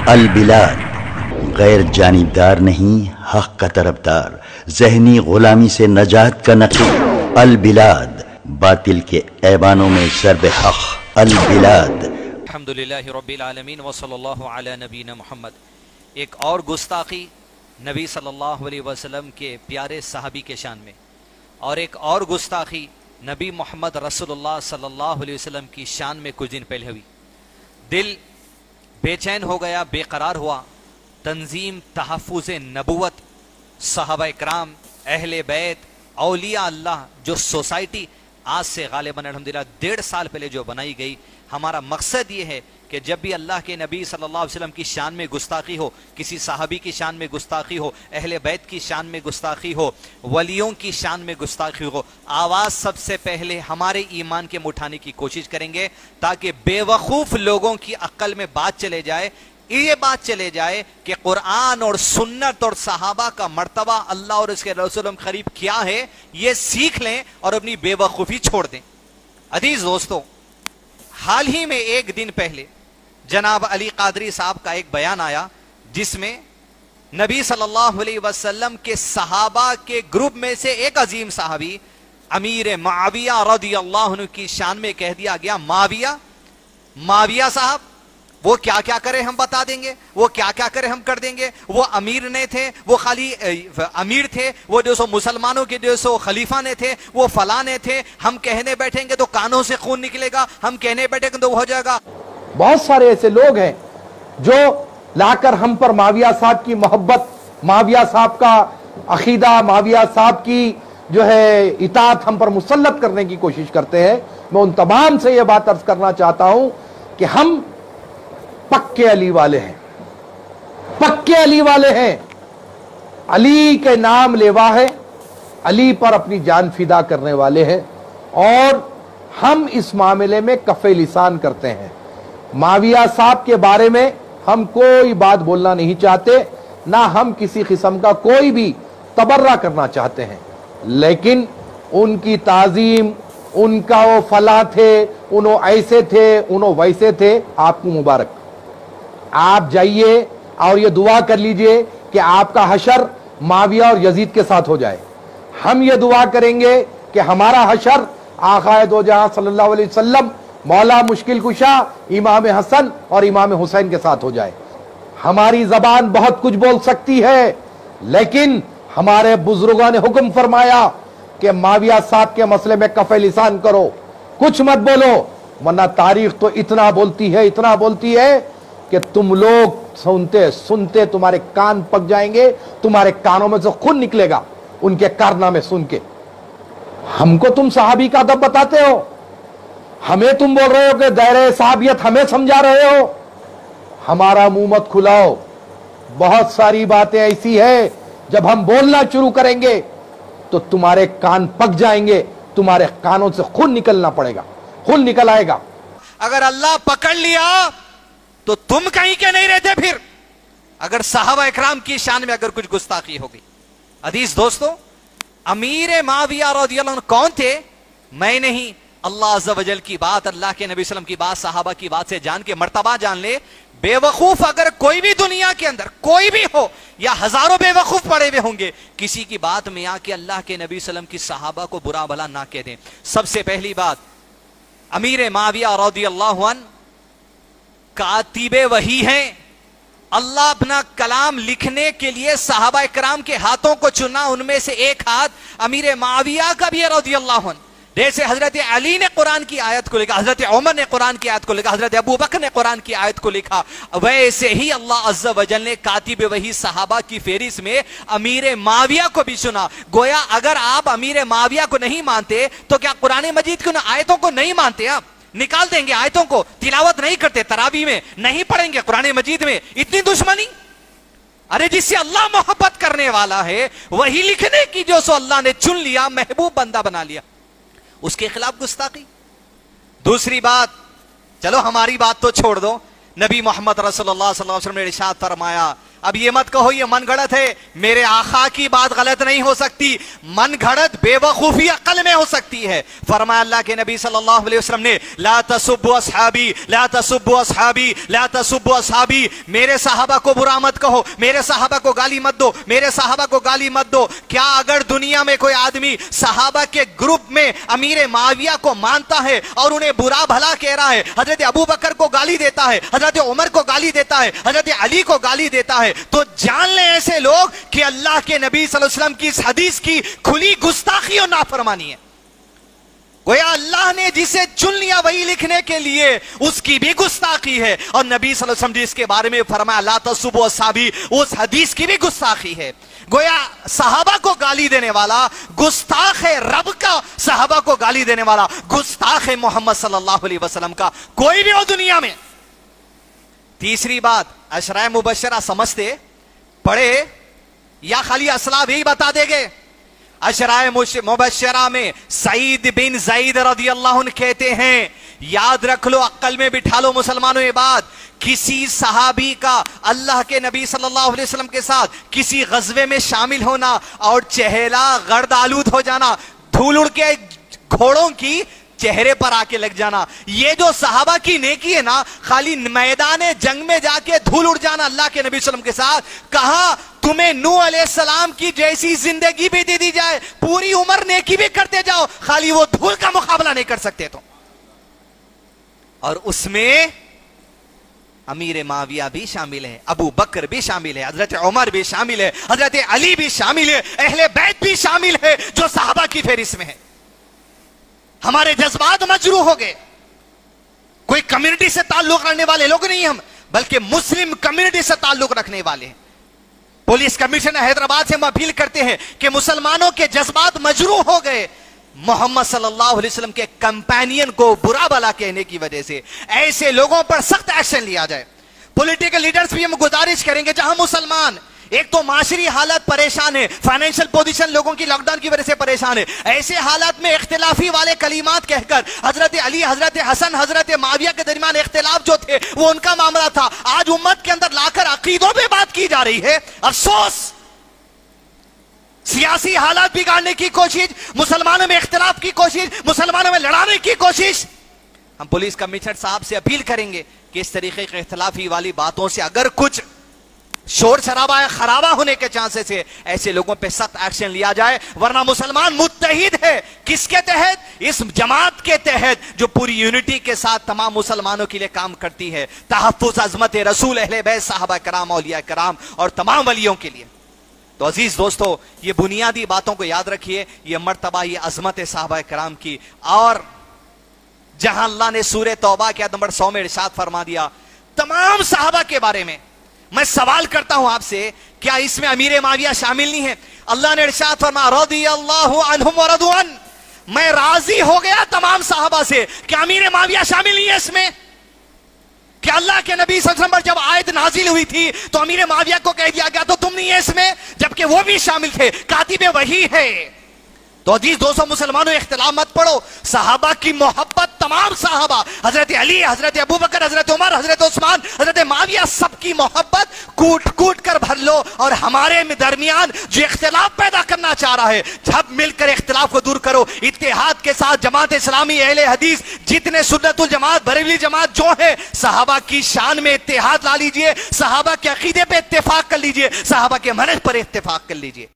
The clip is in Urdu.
البلاد، غیر جانبدار نہیں، حق کا طرفدار، ذہنی غلامی سے نجات کا نقیب۔ البلاد، باطل کے ایوانوں میں ضرب حق۔ البلاد۔ الحمدللہ رب العالمین وصلی اللہ علی نبینا محمد۔ ایک اور گستاخی نبی صلی اللہ علیہ وسلم کے پیارے صحابی کے شان میں، اور ایک اور گستاخی نبی محمد رسول اللہ صلی اللہ علیہ وسلم کی شان میں کچھ دن پہلے ہوئی۔ دل بے چین ہو گیا، بے قرار ہوا۔ تنظیم تحفظ نبوت، صحابہ اکرام، اہل بیت، اولیاء اللہ، جو سوسائٹی آج سے غالباً الحمدللہ 1.5 سال پہلے جو بنائی گئی، ہمارا مقصد یہ ہے کہ جب بھی اللہ کے نبی صلی اللہ علیہ وسلم کی شان میں گستاخی ہو، کسی صحابی کی شان میں گستاخی ہو، اہل بیت کی شان میں گستاخی ہو، ولیوں کی شان میں گستاخی ہو، آواز سب سے پہلے ہمارے ایمان کے اٹھانے کی کوشش کریں گے، تاکہ بے وقوف لوگوں کی عقل میں بات چلے جائے، یہ بات چلے جائے کہ قرآن اور سنت اور صحابہ کا مرتبہ اللہ اور اس کے رسول قریب کیا ہے، یہ سیکھ لیں اور اپنی بے وقوفی چھوڑ دیں۔ عزیز دوستو، حال ہی میں ایک دن پہلے جناب علی قادری صاحب کا ایک بیان آیا، جس میں نبی صلی اللہ علیہ وسلم کے صحابہ کے گروپ میں سے ایک عظیم صحابی امیر معاویہ رضی اللہ عنہ کی شان میں کہہ دیا گیا، معاویہ صاحب وہ کیا کیا کرے ہم بتا دیں گے، وہ کیا کیا کرے ہم کر دیں گے، وہ امیر نے تھے، وہ خالی امیر تھے، وہ جو سو مسلمانوں کے جو سو خلیفہ نے تھے، وہ فلاں نے تھے، ہم کہنے بیٹھیں گے تو کانوں سے خون نکلے گا، ہم کہنے بیٹھیں گے تو ہو جائے گا۔ بہت سارے ایسے لوگ ہیں جو لا کر ہم پر معاویہ صاحب کی محبت، معاویہ صاحب کا عقیدہ، معاویہ صاحب کی جو ہے اطاعت ہم پر مسلط کرنے کی کوشش کرتے ہیں۔ میں ان تمام سے یہ بات عرض کرنا چاہتا ہوں کہ ہم پکے علی والے ہیں، پکے علی والے ہیں۔ علی کے نام لیوا ہے، علی پر اپنی جان فدا کرنے والے ہیں، اور ہم اس معاملے میں کف لسان کرتے ہیں۔ معاویہ صاحب کے بارے میں ہم کوئی بات بولنا نہیں چاہتے، نہ ہم کسی قسم کا کوئی بھی تبرہ کرنا چاہتے ہیں، لیکن ان کی تعظیم، ان کا وہ فلاں تھے، انہوں ایسے تھے، انہوں ویسے تھے، آپ کو مبارک۔ آپ جائیے اور یہ دعا کر لیجئے کہ آپ کا حشر معاویہ اور یزید کے ساتھ ہو جائے۔ ہم یہ دعا کریں گے کہ ہمارا حشر آقا دو جہاں صلی اللہ علیہ وسلم، مولا مشکل کشا امام حسن اور امام حسین کے ساتھ ہو جائے۔ ہماری زبان بہت کچھ بول سکتی ہے، لیکن ہمارے بزرگوں نے حکم فرمایا کہ معاویہ صاحب کے مسئلے میں کف لسان کرو، کچھ مت بولو، ورنہ تاریخ تو اتنا بولتی ہے کہ تم لوگ سنتے سنتے تمہارے کان پک جائیں گے، تمہارے کانوں میں سے خون نکلے گا ان کے کارنامے سن کے۔ ہم کو تم صحابی کا ادب بتاتے ہو، ہمیں تم بول رہے ہو کہ دائرہ صحابیت ہمیں سمجھا رہے ہو۔ ہمارا منہ مت کھلاؤ، بہت ساری باتیں ایسی ہیں جب ہم بولنا شروع کریں گے تو تمہارے کان پک جائیں گے، تمہارے کانوں سے خون نکلنا پڑے گا، خون نکل آئے گا۔ اگر اللہ پکڑ لیا تو تم کہیں کے نہیں رہتے پھر، اگر صحابہ اکرام کی شان میں اگر کچھ گستاخی ہوگی۔ عزیز دوستو، امیر معاویہ رضی اللہ عنہ کون تھے؟ میں نہیں، اللہ عز و جل کی بات، اللہ کے نبی صلی اللہ علیہ وسلم کی بات، صحابہ کی بات سے جان کے مرتبہ جان لے۔ بے وقوف اگر کوئی بھی دنیا کے اندر کوئی بھی ہو، یا ہزاروں بے وقوف پڑے ہوئے ہوں گے، کسی کی بات میں آ کے اللہ کے نبی صلی اللہ علیہ وسلم کی صحابہ کو برا بھلا نہ کہہ دیں۔ سب سے پہلی بات، امیر معاویہ رضی اللہ عنہ کاتب وحی ہیں۔ اللہ اپنا کلام لکھنے کے لیے صحابہ اکرام کے ہاتھوں کو چنا، ان میں سے ایک ہاتھ امیر معاویہ کا بھی ہے رضی اللہ عنہ۔ جیسے حضرت علی نے قرآن کی آیت کو لکھا، حضرت عمر نے قرآن کی آیت کو لکھا، حضرت ابو بکر نے قرآن کی آیت کو لکھا، ویسے ہی اللہ عز و جل نے کاتب وحی صحابہ کی فہرست میں امیر معاویہ کو بھی چنا۔ گویا اگر آپ امیر معاویہ کو نہیں مانتے تو کیا قرآن مجید کی آیتوں کو نہیں مانتے؟ آپ نکال دیں گے آیتوں کو، تلاوت نہیں کرتے، تراویح میں نہیں پڑھیں گے، قرآن مجید میں اتنی دشمنی؟ ارے جس سے اللہ محبت کرنے والا ہے، وہی لکھنے کی جو سو اللہ نے چن لیا، محبوب بندہ بنا لیا، اس کے خلاف گستاخی۔ دوسری بات، چلو ہماری بات تو چھوڑ دو، نبی محمد رسول اللہ صلی اللہ علیہ وسلم نے ارشاد فرمایا، اب یہ مت کہو یہ من گھڑت ہے، میرے آقا کی بات غلط نہیں ہو سکتی، من گھڑت بے وقوفی عقل میں ہو سکتی ہے۔ فرمایا اللہ کے نبی صلی اللہ علیہ وسلم نے لا تسبوا اصحابی لا تسبوا اصحابی لا تسبوا اصحابی، میرے صحابہ کو برا مت کہو، میرے صحابہ کو گالی مت دو، میرے صحابہ کو گالی مت دو۔ کیا اگر دنیا میں کوئی آدمی صحابہ کے گروپ میں امیر معاویہ کو مانتا ہے اور انہیں برا بھلا کہہ رہا ہے، حضرت ابو بکر کو گالی دیتا ہے، حضرت عمر کو گالی دیتا ہے، حضرت علی کو گالی دیتا ہے، تو جان لیں ایسے لوگ کہ اللہ کے نبی صلی اللہ علیہ وسلم کی اس حدیث کی کھلی گستاخی اور نافرمانی ہے۔ گویا اللہ نے جسے چن لیا وہی لکھنے کے لیے اس کی بھی گستاخی ہے، اور نبی صلی اللہ علیہ وسلم جس کے بارے میں فرمایا لا تسبوا اصحابی، اس حدیث کی بھی گستاخی ہے۔ گویا صحابہ کو گالی دینے والا گستاخ ہے، رب کا صحابہ کو گالی دینے والا گستاخ ہے محمد صلی اللہ علیہ وسلم کا، کوئی بھی ہو دنیا میں۔ تیسری بات، عشرہ مبشرہ سمجھتے پڑھے یا خالی اسلاف ہی بتا دے گے؟ عشرہ مبشرہ میں سعید بن زید رضی اللہ عنہ کہتے ہیں، یاد رکھ لو، عقل میں بٹھا لو مسلمانوں یہ بات، کسی صحابی کا اللہ کے نبی صلی اللہ علیہ وسلم کے ساتھ کسی غزوے میں شامل ہونا اور چہرہ گرد آلود ہو جانا، دھول اڑ کے گھوڑوں کی چہرے پر آ کے لگ جانا، یہ جو صحابہ کی نیکی ہے نا، خالی میدان جنگ میں جا کے دھول اڑ جانا اللہ کے نبی صلی اللہ علیہ وسلم کے ساتھ، کہا تمہیں نوح علیہ السلام کی جیسی زندگی بھی دے دی جائے، پوری عمر نیکی بھی کرتے جاؤ، خالی وہ دھول کا مقابلہ نہیں کر سکتے تو۔ اور اس میں امیر معاویہ بھی شامل ہے، ابو بکر بھی شامل ہے، حضرت عمر بھی شامل ہے، حضرت علی بھی شامل ہے، اہل بیت بھی شامل ہے، جو صحابہ کی فہرست میں ہے۔ ہمارے جذبات مجروح ہو گئے، کوئی کمیونٹی سے تعلق رکھنے والے لوگ نہیں ہم، بلکہ مسلم کمیونٹی سے تعلق رکھنے والے ہیں۔ پولیس کمیشنر حیدرآباد سے ہم اپیل کرتے ہیں کہ مسلمانوں کے جذبات مجروح ہو گئے محمد صلی اللہ علیہ وسلم کے کمپینین کو برا بھلا کہنے کی وجہ سے، ایسے لوگوں پر سخت ایکشن لیا جائے۔ پولیٹیکل لیڈرز بھی ہم گزارش کریں گے، جہاں مسلمان ایک تو معاشری حالت پریشان ہے، فائنینشل پوزیشن لوگوں کی لاک ڈاؤن کی وجہ سے پریشان ہے، ایسے حالات میں اختلافی والے کلمات کہہ کر حضرت علی، حضرت حسن، حضرت معاویہ کے درمیان اختلاف جو تھے وہ ان کا معاملہ تھا، آج امت کے اندر لا کر عقیدوں پہ بات کی جا رہی ہے۔ افسوس، سیاسی حالات بگاڑنے کی کوشش، مسلمانوں میں اختلاف کی کوشش، مسلمانوں میں لڑانے کی کوشش۔ ہم پولیس کمشنر صاحب سے اپیل کریں گے کہ اس طریقے کے اختلافی والی باتوں سے اگر کچھ شور شرابہ خرابہ ہونے کے چانسز ہے، ایسے لوگوں پہ سخت ایکشن لیا جائے، ورنہ مسلمان متحد ہے کس کے تحت؟ اس جماعت کے تحت جو پوری یونٹی کے ساتھ تمام مسلمانوں کے لیے کام کرتی ہے، تحفظ عظمت رسول، اہل بیت، صحابہ کرام، اولیاء کرام اور تمام ولیوں کے لیے۔ تو عزیز دوستو، یہ بنیادی باتوں کو یاد رکھیے، یہ مرتبہ، یہ عظمت صحابہ کرام کی، اور جہاں اللہ نے سورہ توبہ کے آیت نمبر 100 میں ارشاد فرما دیا تمام صحابہ کے بارے میں، میں سوال کرتا ہوں آپ سے، کیا اس میں امیر معاویہ شامل نہیں ہے؟ اللہ نے ارشاد فرمایا رضی اللہ عنہم ورضوا عنہ، میں راضی ہو گیا تمام صحابہ سے، کیا امیر معاویہ شامل نہیں ہے اس میں؟ کہ اللہ کے نبی صلی اللہ علیہ وسلم پر جب آیت نازل ہوئی تھی تو امیر معاویہ کو کہہ دیا گیا تو تم نہیں ہے اس میں، جبکہ وہ بھی شامل تھے، کاتب وحی ہے۔ تو عزیز دوستو مسلمانوں، اختلاف مت پڑھو، صحابہ کی محبت، تمام صحابہ، حضرت علی، حضرت ابو بکر، حضرت عمر، حضرت عثمان، حضرت معاویہ، سب کی محبت کوٹ کوٹ کر بھر لو، اور ہمارے درمیان جو اختلاف پیدا کرنا چاہ رہا ہے، جب مل کر اختلاف کو دور کرو، اتحاد کے ساتھ جماعت اسلامی، اہل حدیث، جتنے سنت الجماعت، بریلوی جماعت جو ہے، صحابہ کی شان میں اتحاد لا لیجئے، صحابہ کے عقیدے پہ اتفاق کر لیجئے، صحابہ کے منہج پر اتفاق کر لیجئے۔